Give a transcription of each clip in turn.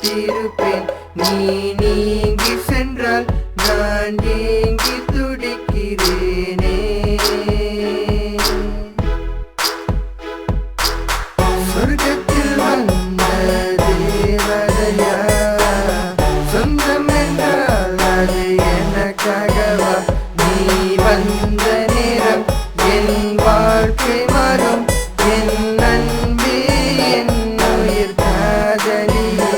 காத்திருப்பேன். நீ நீங்கி சென்றால் நான் ஏங்கி துடிக்கிறேனே. சொர்க்கத்தில் வந்த தேவதையா, சொந்தம் என்றால் அது எனக்காகவா? நீ வந்த நேரம் என் வாழ்க்கை மாறும். என் அன்பே என் உயிர் காதலியே.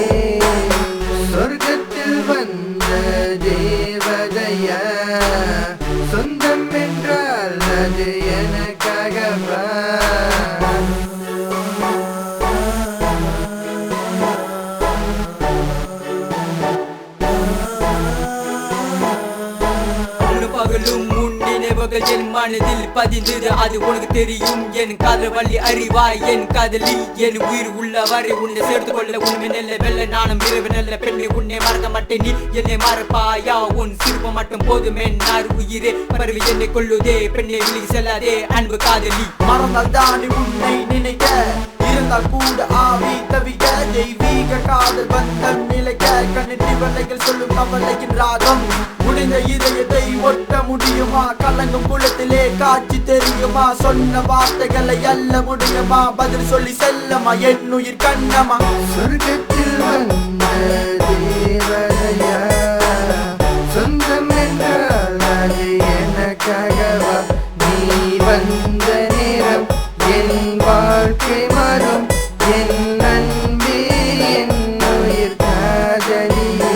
சொர்க்கத்தில் வந்த தேவதையா, சொந்தம் என்றால் அது எனக்காகவா? பகலும் உன் நினைவுகள் என் மனதில் பதிந்தது, அது உனக்கு தெரியும். என் காதல் வழி அறிவாய் என் காதலி. என் உயிர் உள்ளவரை உன்னை சேர்த்து கொள்ள உண்மை நெல்ல வெள்ள நானும் இரவு நெல்ல பெண்ணை உன்னை மறக்க மாட்டேன். நீ என்னை மறப்பாயா? உன் சிரிப்பு மட்டும் போதுமே நார் உயிரே. பருவி என்னை கொள்ளுதே பெண்ணை விலகி செல்லாதே அன்பு காதலி. மறந்தால் தானே உன்னை நினைக்க, இருந்தால் கூட ஆவி தவிக்க. தெய்வீக காதல் பந்தம் நிலைக்க, கண்ணெட்டி வலைகள் சொல்லும் கவலையின் ராகம். முடிந்த இதயத்தை ஒட்ட முடியுமா? கலங்கும் குளத்திலே காட்சி தெரியுமா? சொன்ன வார்த்தைகளை அல்ல முடியுமா? பதில் சொல்லி செல்லமா என் உயிர் கண்ணமா? சொர்க்கத்தில் வந்த தேவதையா, சொந்தம் என்றால் அது எனக்காகவா? நீ வந்த நேரம் என் வாழ்க்கை மாறும். என் அன்பே என் உயிர் காதலியே.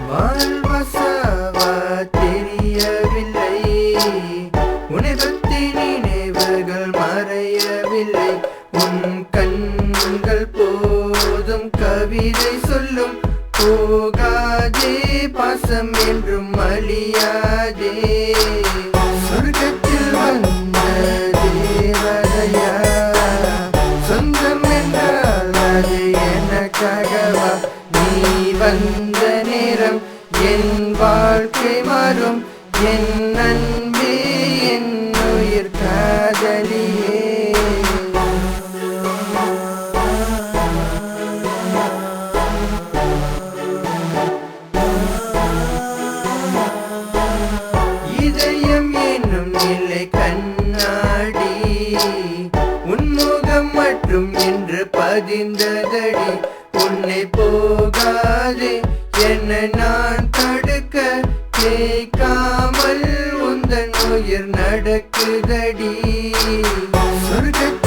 வாழ்வசாவா தெரியவில்லை, உன்னை பற்றி நினைவுகள் மறையவில்லை. உன் கண்கள் போதும் கவிதை சொல்லும். போகாதே பாசம் என்றும் அழியாதே. சொர்க்கத்தில் வந்த தேவதையா, சொந்தம் என்றால் அது எனக்காகவா? நீ வந்த நேரம் என் வாழ்க்கை மாறும். என் அன்பே என் உயிர் காதலியே. இதயம் என்னும் நிலை கண்ணாடி, உன்முகம் மட்டும் என்று பதிந்ததடி. உன்னை போகாதே என்ன நான் தடுக்க, கேட்காமல் உந்தன் உயிர் நடக்குதடி. சொர்க்கத்தில்